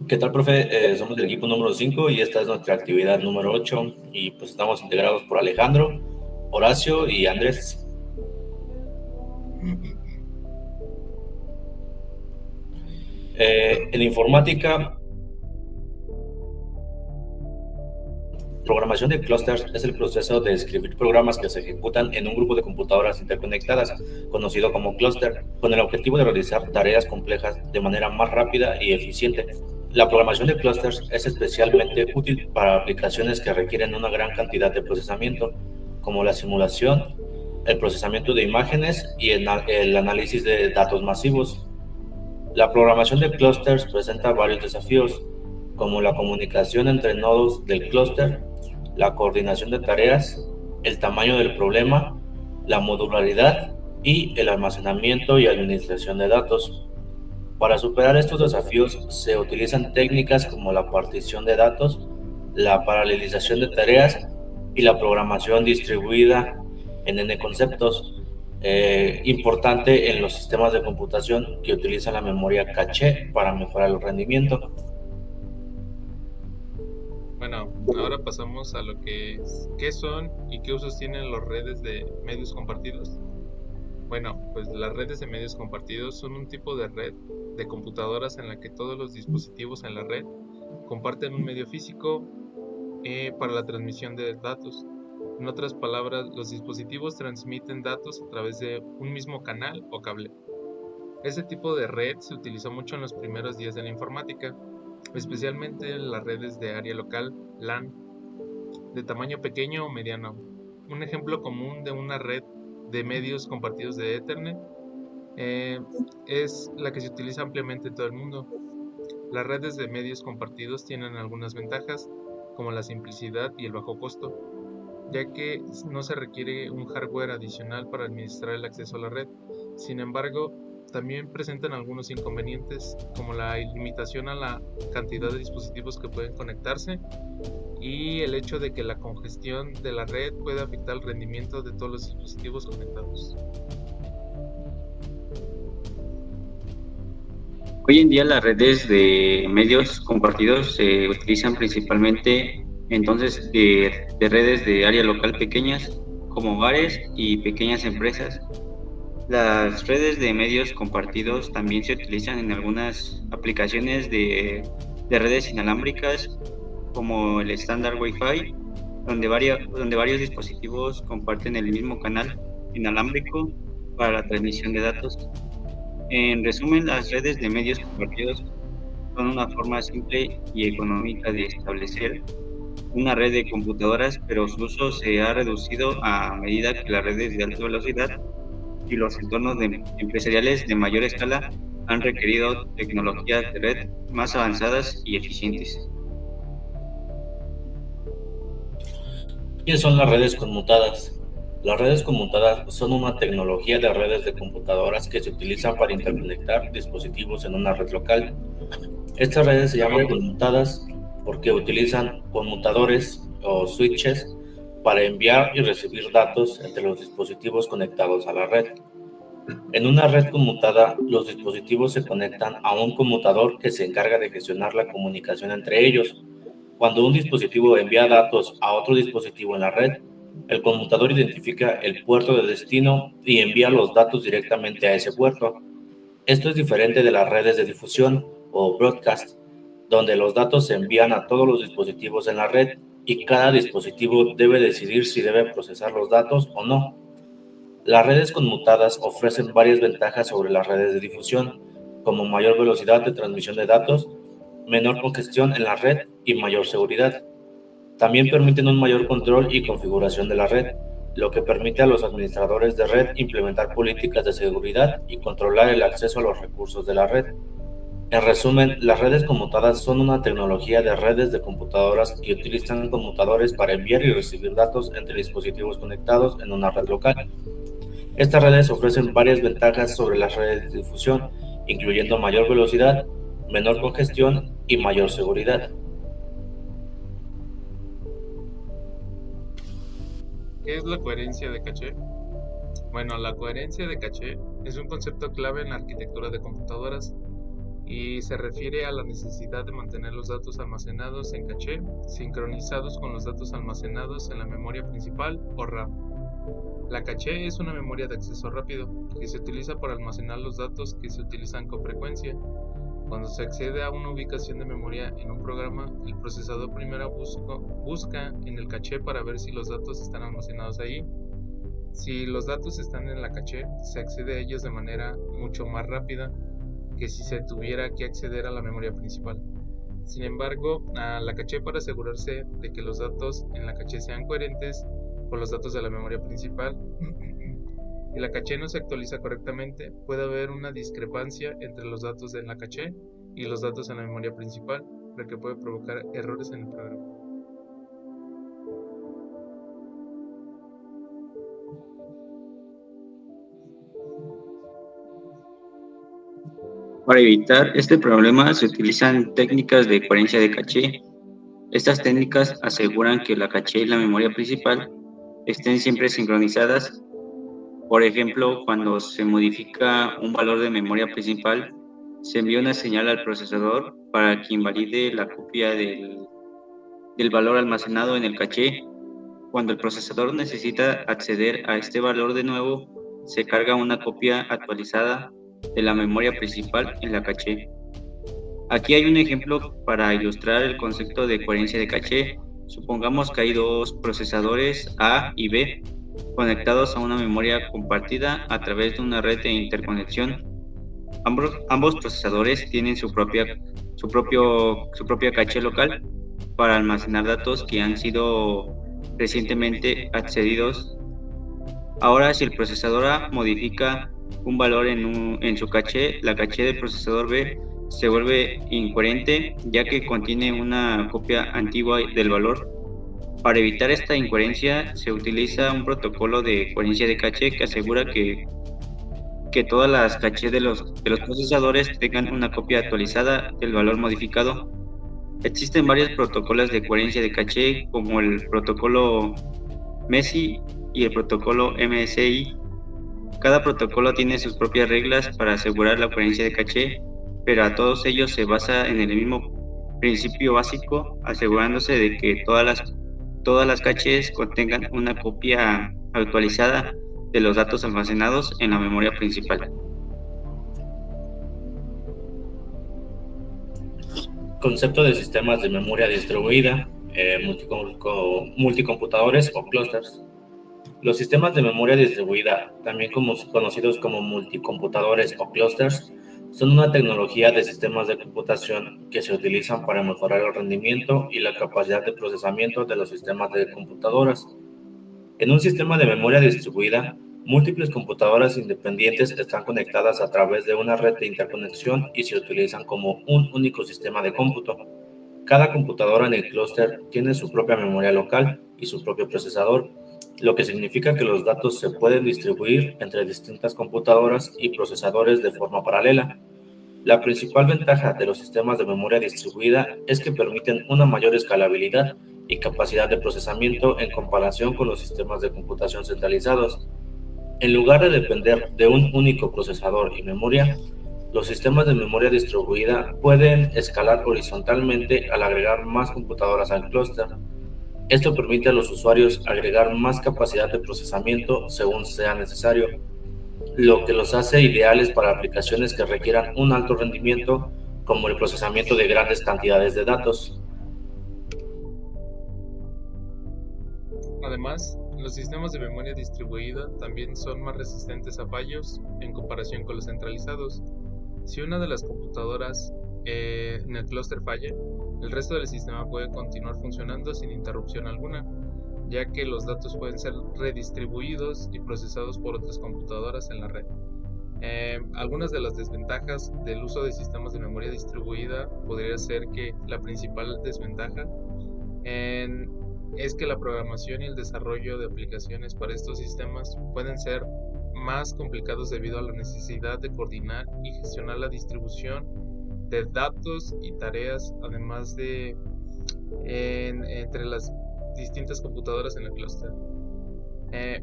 ¿Qué tal, profe? Somos del equipo número 5 y esta es nuestra actividad número 8 y pues estamos integrados por Alejandro, Horacio y Andrés. En informática, programación de clusters es el proceso de escribir programas que se ejecutan en un grupo de computadoras interconectadas, conocido como clúster, con el objetivo de realizar tareas complejas de manera más rápida y eficiente. La programación de clusters es especialmente útil para aplicaciones que requieren una gran cantidad de procesamiento, como la simulación, el procesamiento de imágenes y el análisis de datos masivos. La programación de clústeres presenta varios desafíos, como la comunicación entre nodos del clúster, la coordinación de tareas, el tamaño del problema, la modularidad y el almacenamiento y administración de datos. Para superar estos desafíos se utilizan técnicas como la partición de datos, la paralelización de tareas y la programación distribuida en N conceptos, importante en los sistemas de computación que utilizan la memoria caché para mejorar el rendimiento. Bueno, ahora pasamos a lo que es, qué son y qué usos tienen las redes de medios compartidos. Bueno, pues las redes de medios compartidos son un tipo de red de computadoras en la que todos los dispositivos en la red comparten un medio físico para la transmisión de datos. En otras palabras, los dispositivos transmiten datos a través de un mismo canal o cable. Este tipo de red se utilizó mucho en los primeros días de la informática, especialmente en las redes de área local, LAN, de tamaño pequeño o mediano. Un ejemplo común de una red de medios compartidos de Ethernet eh, es la que se utiliza ampliamente en todo el mundo. Las redes de medios compartidos tienen algunas ventajas, como la simplicidad y el bajo costo, ya que no se requiere un hardware adicional para administrar el acceso a la red. Sin embargo, también presentan algunos inconvenientes, como la limitación a la cantidad de dispositivos que pueden conectarse y el hecho de que la congestión de la red puede afectar el rendimiento de todos los dispositivos conectados. Hoy en día las redes de medios compartidos se utilizan principalmente entonces de redes de área local pequeñas como hogares y pequeñas empresas. Las redes de medios compartidos también se utilizan en algunas aplicaciones de redes inalámbricas como el estándar Wi-Fi, donde varios dispositivos comparten el mismo canal inalámbrico para la transmisión de datos. En resumen, las redes de medios compartidos son una forma simple y económica de establecer una red de computadoras, pero su uso se ha reducido a medida que las redes de alta velocidad y los entornos empresariales de mayor escala han requerido tecnologías de red más avanzadas y eficientes. ¿Qué son las redes conmutadas? Las redes conmutadas son una tecnología de redes de computadoras que se utilizan para interconectar dispositivos en una red local. Estas redes se llaman conmutadas porque utilizan conmutadores o switches para enviar y recibir datos entre los dispositivos conectados a la red. En una red conmutada, los dispositivos se conectan a un conmutador que se encarga de gestionar la comunicación entre ellos. Cuando un dispositivo envía datos a otro dispositivo en la red, el conmutador identifica el puerto de destino y envía los datos directamente a ese puerto. Esto es diferente de las redes de difusión o broadcast, donde los datos se envían a todos los dispositivos en la red y cada dispositivo debe decidir si debe procesar los datos o no. Las redes conmutadas ofrecen varias ventajas sobre las redes de difusión, como mayor velocidad de transmisión de datos, menor congestión en la red y mayor seguridad. También permiten un mayor control y configuración de la red, lo que permite a los administradores de red implementar políticas de seguridad y controlar el acceso a los recursos de la red. En resumen, las redes conmutadas son una tecnología de redes de computadoras que utilizan conmutadores para enviar y recibir datos entre dispositivos conectados en una red local. Estas redes ofrecen varias ventajas sobre las redes de difusión, incluyendo mayor velocidad, menor congestión y mayor seguridad. ¿Qué es la coherencia de caché? Bueno, la coherencia de caché es un concepto clave en la arquitectura de computadoras. y se refiere a la necesidad de mantener los datos almacenados en caché sincronizados con los datos almacenados en la memoria principal o RAM. La caché es una memoria de acceso rápido que se utiliza para almacenar los datos que se utilizan con frecuencia. Cuando se accede a una ubicación de memoria en un programa, el procesador primero busca en el caché para ver si los datos están almacenados ahí. Si los datos están en la caché, se accede a ellos de manera mucho más rápida que si se tuviera que acceder a la memoria principal. Sin embargo, a la caché, para asegurarse de que los datos en la caché sean coherentes con los datos de la memoria principal, si la caché no se actualiza correctamente, puede haber una discrepancia entre los datos de la caché y los datos en la memoria principal, lo que puede provocar errores en el programa. Para evitar este problema se utilizan técnicas de coherencia de caché. Estas técnicas aseguran que la caché y la memoria principal estén siempre sincronizadas. Por ejemplo, cuando se modifica un valor de memoria principal, se envía una señal al procesador para que invalide la copia del valor almacenado en el caché. Cuando el procesador necesita acceder a este valor de nuevo, se carga una copia actualizada de la memoria principal en la caché. Aquí hay un ejemplo para ilustrar el concepto de coherencia de caché. Supongamos que hay dos procesadores A y B conectados a una memoria compartida a través de una red de interconexión. Ambos procesadores tienen su propia caché local para almacenar datos que han sido recientemente accedidos. Ahora, si el procesador A modifica un valor en su caché, la caché del procesador B se vuelve incoherente, ya que contiene una copia antigua del valor. Para evitar esta incoherencia, se utiliza un protocolo de coherencia de caché que asegura que todas las cachés de los procesadores tengan una copia actualizada del valor modificado. Existen varios protocolos de coherencia de caché, como el protocolo MESI y el protocolo MSI. Cada protocolo tiene sus propias reglas para asegurar la coherencia de caché, pero a todos ellos se basa en el mismo principio básico, asegurándose de que todas las cachés contengan una copia actualizada de los datos almacenados en la memoria principal. Concepto de sistemas de memoria distribuida, multicomputadores o clusters. Los sistemas de memoria distribuida, también conocidos como multicomputadores o clusters, son una tecnología de sistemas de computación que se utilizan para mejorar el rendimiento y la capacidad de procesamiento de los sistemas de computadoras. En un sistema de memoria distribuida, múltiples computadoras independientes están conectadas a través de una red de interconexión y se utilizan como un único sistema de cómputo. Cada computadora en el clúster tiene su propia memoria local y su propio procesador, lo que significa que los datos se pueden distribuir entre distintas computadoras y procesadores de forma paralela. La principal ventaja de los sistemas de memoria distribuida es que permiten una mayor escalabilidad y capacidad de procesamiento en comparación con los sistemas de computación centralizados. En lugar de depender de un único procesador y memoria, los sistemas de memoria distribuida pueden escalar horizontalmente al agregar más computadoras al clúster. Esto permite a los usuarios agregar más capacidad de procesamiento según sea necesario, lo que los hace ideales para aplicaciones que requieran un alto rendimiento, como el procesamiento de grandes cantidades de datos. Además, los sistemas de memoria distribuida también son más resistentes a fallos en comparación con los centralizados. Si una de las computadoras en el clúster falla, el resto del sistema puede continuar funcionando sin interrupción alguna, ya que los datos pueden ser redistribuidos y procesados por otras computadoras en la red. Algunas de las desventajas del uso de sistemas de memoria distribuida podría ser que la principal desventaja es que la programación y el desarrollo de aplicaciones para estos sistemas pueden ser más complicados debido a la necesidad de coordinar y gestionar la distribución de datos y tareas, además de entre las distintas computadoras en el clúster.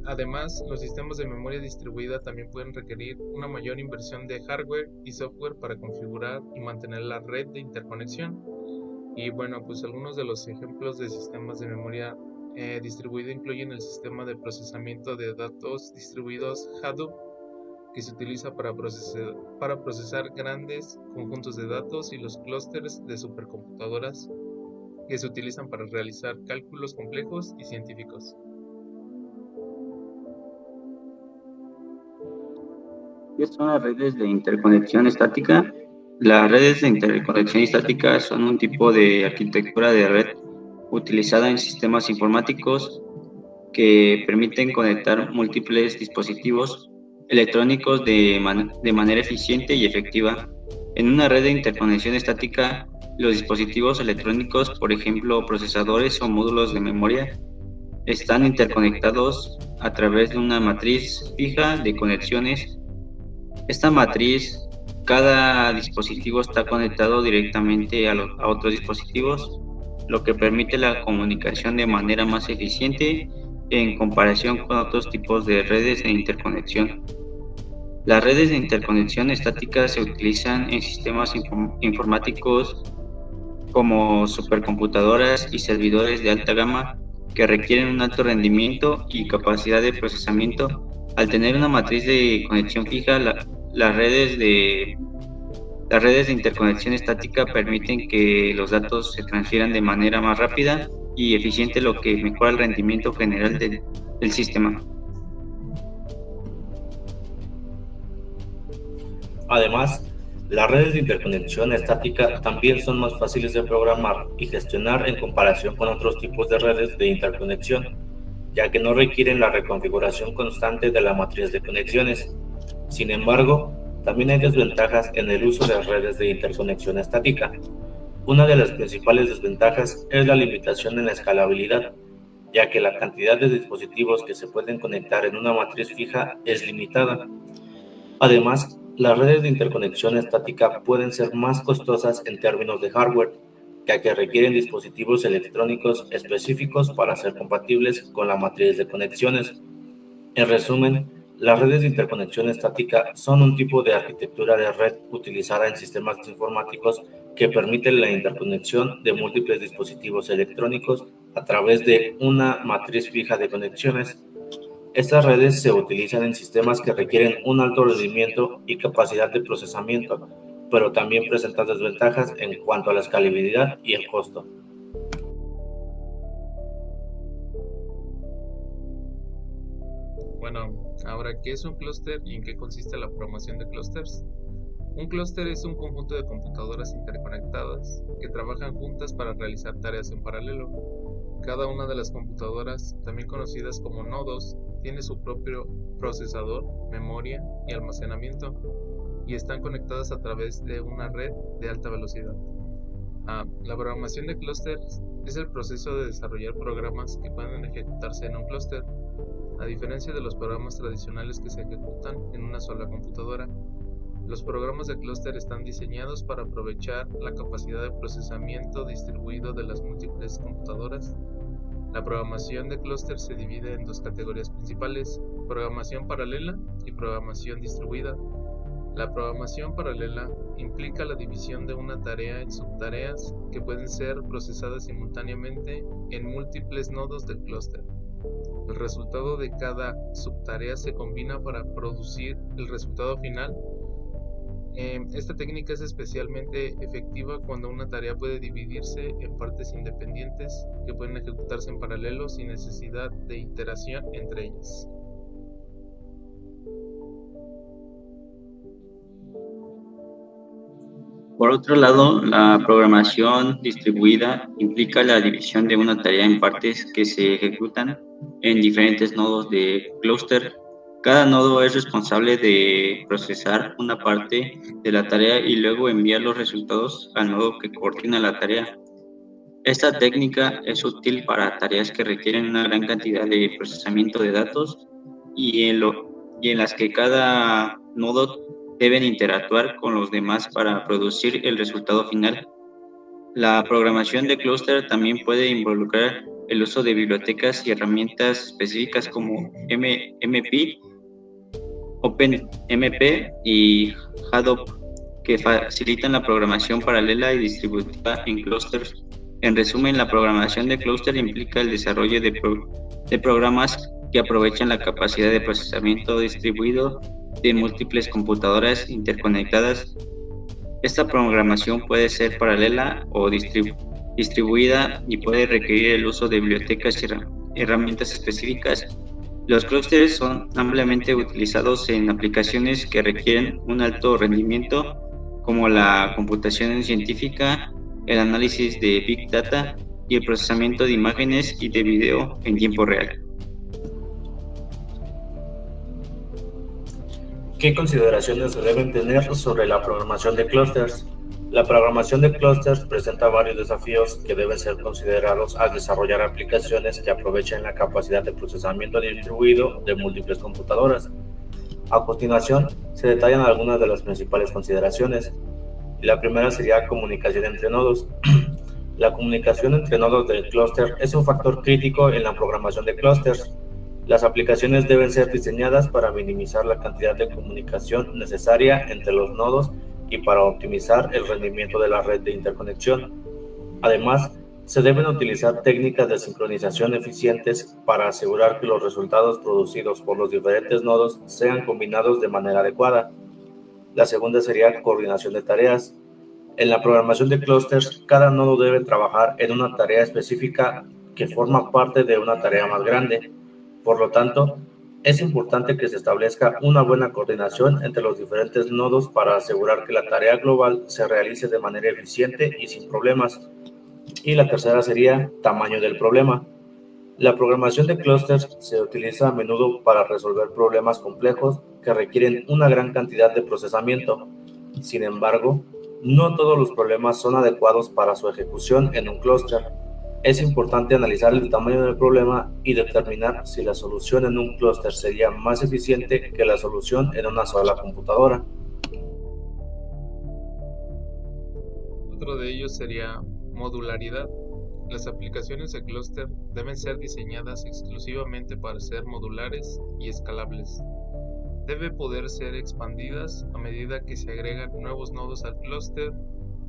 Además, los sistemas de memoria distribuida también pueden requerir una mayor inversión de hardware y software para configurar y mantener la red de interconexión. Y bueno, pues algunos de los ejemplos de sistemas de memoria distribuida incluyen el sistema de procesamiento de datos distribuidos Hadoop, que se utiliza para procesar grandes conjuntos de datos, y los clústeres de supercomputadoras, que se utilizan para realizar cálculos complejos y científicos. ¿Qué son las redes de interconexión estática? Las redes de interconexión estática son un tipo de arquitectura de red utilizada en sistemas informáticos que permiten conectar múltiples dispositivos electrónicos de manera eficiente y efectiva. En una red de interconexión estática, los dispositivos electrónicos, por ejemplo, procesadores o módulos de memoria, están interconectados a través de una matriz fija de conexiones. Esta matriz, cada dispositivo está conectado directamente a otros dispositivos, lo que permite la comunicación de manera más eficiente en comparación con otros tipos de redes de interconexión. Las redes de interconexión estática se utilizan en sistemas informáticos como supercomputadoras y servidores de alta gama que requieren un alto rendimiento y capacidad de procesamiento. Al tener una matriz de conexión fija, las redes de interconexión estática permiten que los datos se transfieran de manera más rápida y eficiente, lo que mejora el rendimiento general del sistema. Además, las redes de interconexión estática también son más fáciles de programar y gestionar en comparación con otros tipos de redes de interconexión, ya que no requieren la reconfiguración constante de la matriz de conexiones. Sin embargo, también hay desventajas en el uso de redes de interconexión estática. Una de las principales desventajas es la limitación en la escalabilidad, ya que la cantidad de dispositivos que se pueden conectar en una matriz fija es limitada. Además, las redes de interconexión estática pueden ser más costosas en términos de hardware, ya que requieren dispositivos electrónicos específicos para ser compatibles con la matriz de conexiones. En resumen, las redes de interconexión estática son un tipo de arquitectura de red utilizada en sistemas informáticos que permiten la interconexión de múltiples dispositivos electrónicos a través de una matriz fija de conexiones. Estas redes se utilizan en sistemas que requieren un alto rendimiento y capacidad de procesamiento, pero también presentan desventajas en cuanto a la escalabilidad y el costo. Bueno, ahora, ¿qué es un clúster y en qué consiste la programación de clústeres? Un clúster es un conjunto de computadoras interconectadas que trabajan juntas para realizar tareas en paralelo. Cada una de las computadoras, también conocidas como nodos, tiene su propio procesador, memoria y almacenamiento, y están conectadas a través de una red de alta velocidad. La programación de clústeres es el proceso de desarrollar programas que pueden ejecutarse en un clúster, a diferencia de los programas tradicionales que se ejecutan en una sola computadora. Los programas de clúster están diseñados para aprovechar la capacidad de procesamiento distribuido de las múltiples computadoras. La programación de clúster se divide en dos categorías principales: programación paralela y programación distribuida. La programación paralela implica la división de una tarea en subtareas que pueden ser procesadas simultáneamente en múltiples nodos del clúster. El resultado de cada subtarea se combina para producir el resultado final. Esta técnica es especialmente efectiva cuando una tarea puede dividirse en partes independientes que pueden ejecutarse en paralelo sin necesidad de iteración entre ellas. Por otro lado, la programación distribuida implica la división de una tarea en partes que se ejecutan en diferentes nodos de clúster. Cada nodo es responsable de procesar una parte de la tarea y luego enviar los resultados al nodo que coordina la tarea. Esta técnica es útil para tareas que requieren una gran cantidad de procesamiento de datos y en las que cada nodo deben interactuar con los demás para producir el resultado final. La programación de clúster también puede involucrar el uso de bibliotecas y herramientas específicas como MP, OpenMP y Hadoop, que facilitan la programación paralela y distribuida en clústeres. En resumen, la programación de clúster implica el desarrollo de programas que aprovechan la capacidad de procesamiento distribuido de múltiples computadoras interconectadas. Esta programación puede ser paralela o distribuida y puede requerir el uso de bibliotecas y herramientas específicas. Los clústeres son ampliamente utilizados en aplicaciones que requieren un alto rendimiento, como la computación científica, el análisis de Big Data y el procesamiento de imágenes y de video en tiempo real. ¿Qué consideraciones se deben tener sobre la programación de clústeres? La programación de clústeres presenta varios desafíos que deben ser considerados al desarrollar aplicaciones que aprovechen la capacidad de procesamiento distribuido de múltiples computadoras. A continuación, se detallan algunas de las principales consideraciones. La primera sería comunicación entre nodos. La comunicación entre nodos del clúster es un factor crítico en la programación de clústeres. Las aplicaciones deben ser diseñadas para minimizar la cantidad de comunicación necesaria entre los nodos y para optimizar el rendimiento de la red de interconexión. Además, se deben utilizar técnicas de sincronización eficientes para asegurar que los resultados producidos por los diferentes nodos sean combinados de manera adecuada. La segunda sería coordinación de tareas. En la programación de clústeres, cada nodo debe trabajar en una tarea específica que forma parte de una tarea más grande. Por lo tanto, es importante que se establezca una buena coordinación entre los diferentes nodos para asegurar que la tarea global se realice de manera eficiente y sin problemas. Y la tercera sería tamaño del problema. La programación de clústeres se utiliza a menudo para resolver problemas complejos que requieren una gran cantidad de procesamiento. Sin embargo, no todos los problemas son adecuados para su ejecución en un clúster. Es importante analizar el tamaño del problema y determinar si la solución en un clúster sería más eficiente que la solución en una sola computadora. Otro de ellos sería modularidad. Las aplicaciones de clúster deben ser diseñadas exclusivamente para ser modulares y escalables. Deben poder ser expandidas a medida que se agregan nuevos nodos al clúster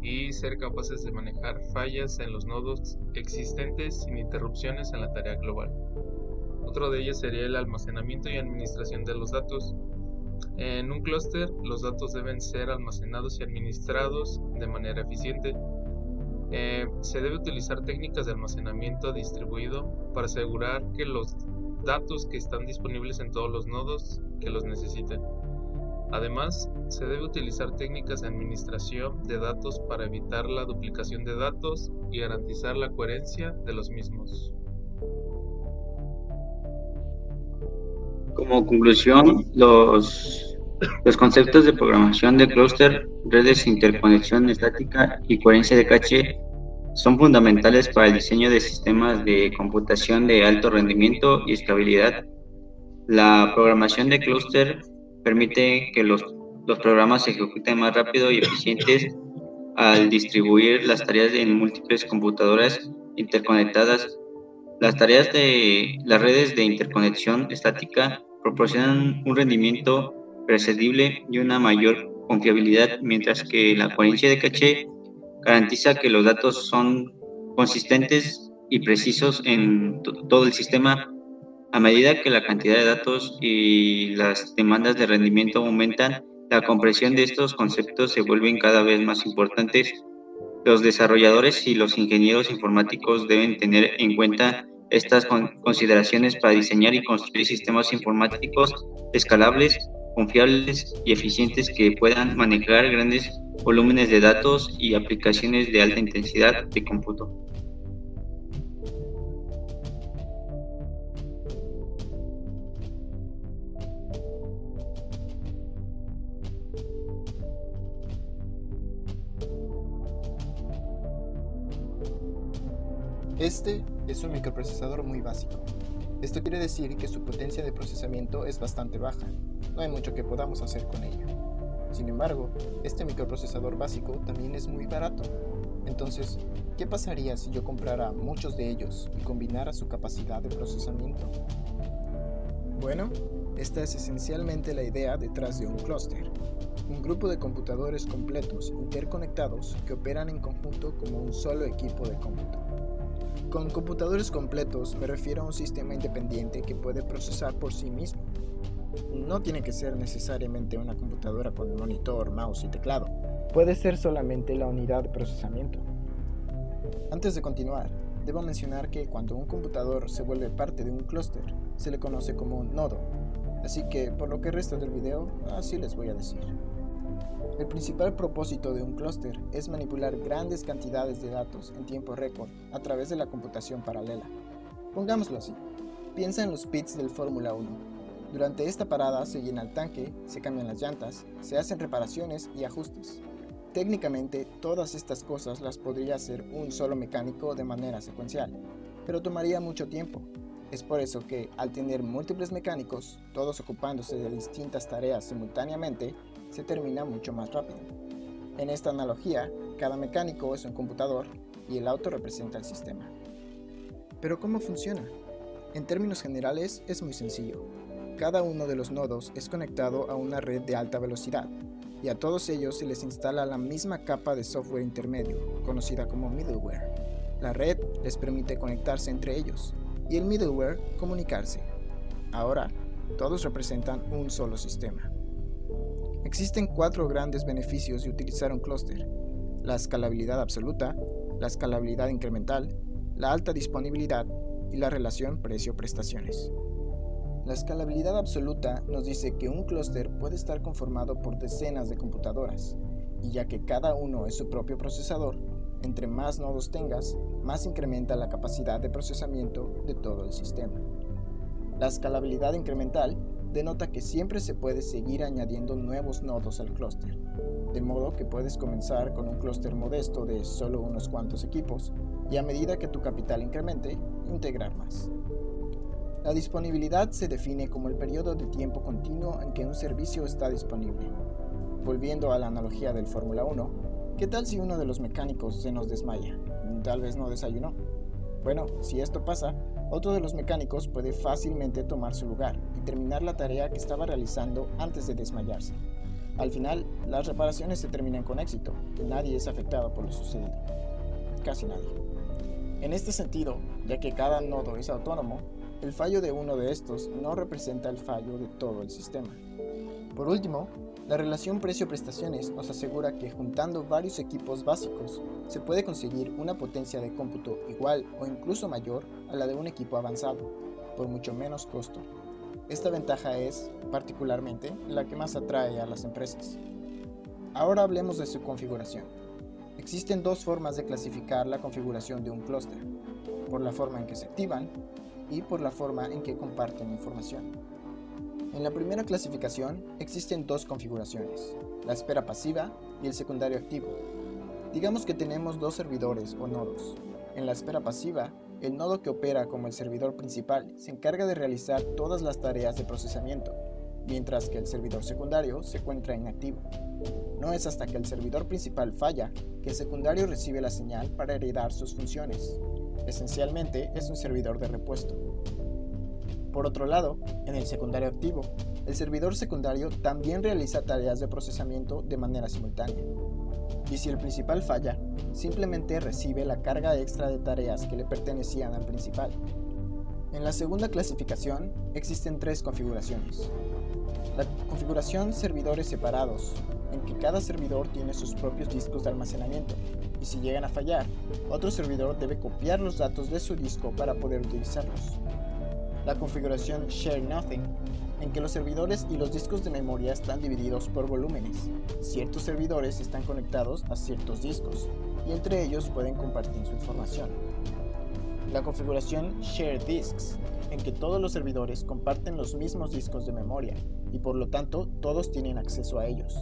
y ser capaces de manejar fallas en los nodos existentes sin interrupciones en la tarea global. Otro de ellos sería el almacenamiento y administración de los datos. En un clúster, los datos deben ser almacenados y administrados de manera eficiente. Se debe utilizar técnicas de almacenamiento distribuido para asegurar que los datos que están disponibles en todos los nodos que los necesiten. Además, se debe utilizar técnicas de administración de datos para evitar la duplicación de datos y garantizar la coherencia de los mismos. Como conclusión, los conceptos de programación de clúster, redes, interconexión estática y coherencia de caché son fundamentales para el diseño de sistemas de computación de alto rendimiento y estabilidad. La programación de clúster permite que los programas se ejecuten más rápido y eficientes al distribuir las tareas en múltiples computadoras interconectadas. Las redes de interconexión estática proporcionan un rendimiento predecible y una mayor confiabilidad, mientras que la coherencia de caché garantiza que los datos son consistentes y precisos en todo el sistema. A medida que la cantidad de datos y las demandas de rendimiento aumentan, la comprensión de estos conceptos se vuelven cada vez más importantes. Los desarrolladores y los ingenieros informáticos deben tener en cuenta estas consideraciones para diseñar y construir sistemas informáticos escalables, confiables y eficientes que puedan manejar grandes volúmenes de datos y aplicaciones de alta intensidad de cómputo. Este es un microprocesador muy básico. Esto quiere decir que su potencia de procesamiento es bastante baja. No hay mucho que podamos hacer con ello. Sin embargo, este microprocesador básico también es muy barato. Entonces, ¿qué pasaría si yo comprara muchos de ellos y combinara su capacidad de procesamiento? Bueno, esta es esencialmente la idea detrás de un clúster, un grupo de computadores completos interconectados que operan en conjunto como un solo equipo de cómputo. Con computadores completos me refiero a un sistema independiente que puede procesar por sí mismo. No tiene que ser necesariamente una computadora con monitor, mouse y teclado. Puede ser solamente la unidad de procesamiento. Antes de continuar, debo mencionar que cuando un computador se vuelve parte de un clúster, se le conoce como un nodo. Así que, por lo que resta del video, así les voy a decir. El principal propósito de un clúster es manipular grandes cantidades de datos en tiempo récord a través de la computación paralela. Pongámoslo así, piensa en los pits del Fórmula 1. Durante esta parada se llena el tanque, se cambian las llantas, se hacen reparaciones y ajustes. Técnicamente, todas estas cosas las podría hacer un solo mecánico de manera secuencial, pero tomaría mucho tiempo. Es por eso que, al tener múltiples mecánicos, todos ocupándose de distintas tareas simultáneamente, se termina mucho más rápido. En esta analogía, cada mecánico es un computador y el auto representa el sistema. ¿Pero cómo funciona? En términos generales, es muy sencillo. Cada uno de los nodos es conectado a una red de alta velocidad, y a todos ellos se les instala la misma capa de software intermedio, conocida como middleware. La red les permite conectarse entre ellos, y el middleware comunicarse. Ahora, todos representan un solo sistema. Existen 4 grandes beneficios de utilizar un clúster: la escalabilidad absoluta, la escalabilidad incremental, la alta disponibilidad y la relación precio-prestaciones. La escalabilidad absoluta nos dice que un clúster puede estar conformado por decenas de computadoras, y ya que cada uno es su propio procesador, entre más nodos tengas, más incrementa la capacidad de procesamiento de todo el sistema. La escalabilidad incremental denota que siempre se puede seguir añadiendo nuevos nodos al clúster, de modo que puedes comenzar con un clúster modesto de solo unos cuantos equipos y a medida que tu capital incremente, integrar más. La disponibilidad se define como el periodo de tiempo continuo en que un servicio está disponible. Volviendo a la analogía del Fórmula 1, ¿qué tal si uno de los mecánicos se nos desmaya? Tal vez no desayunó. Bueno, si esto pasa, otro de los mecánicos puede fácilmente tomar su lugar y terminar la tarea que estaba realizando antes de desmayarse. Al final, las reparaciones se terminan con éxito y nadie es afectado por lo sucedido. Casi nadie. En este sentido, ya que cada nodo es autónomo, el fallo de uno de estos no representa el fallo de todo el sistema. Por último, la relación precio-prestaciones nos asegura que juntando varios equipos básicos se puede conseguir una potencia de cómputo igual o incluso mayor a la de un equipo avanzado, por mucho menos costo. Esta ventaja es, particularmente, la que más atrae a las empresas. Ahora hablemos de su configuración. Existen 2 formas de clasificar la configuración de un clúster: por la forma en que se activan y por la forma en que comparten información. En la primera clasificación existen 2 configuraciones, la espera pasiva y el secundario activo. Digamos que tenemos 2 servidores o nodos. En la espera pasiva, el nodo que opera como el servidor principal se encarga de realizar todas las tareas de procesamiento, mientras que el servidor secundario se encuentra inactivo. No es hasta que el servidor principal falla que el secundario recibe la señal para heredar sus funciones. Esencialmente es un servidor de repuesto. Por otro lado, en el secundario activo, el servidor secundario también realiza tareas de procesamiento de manera simultánea. Y si el principal falla, simplemente recibe la carga extra de tareas que le pertenecían al principal. En la segunda clasificación existen 3 configuraciones. La configuración servidores separados, en que cada servidor tiene sus propios discos de almacenamiento, y si llegan a fallar, otro servidor debe copiar los datos de su disco para poder utilizarlos. La configuración Share Nothing, en que los servidores y los discos de memoria están divididos por volúmenes. Ciertos servidores están conectados a ciertos discos, y entre ellos pueden compartir su información. La configuración Share Disks, en que todos los servidores comparten los mismos discos de memoria, y por lo tanto todos tienen acceso a ellos.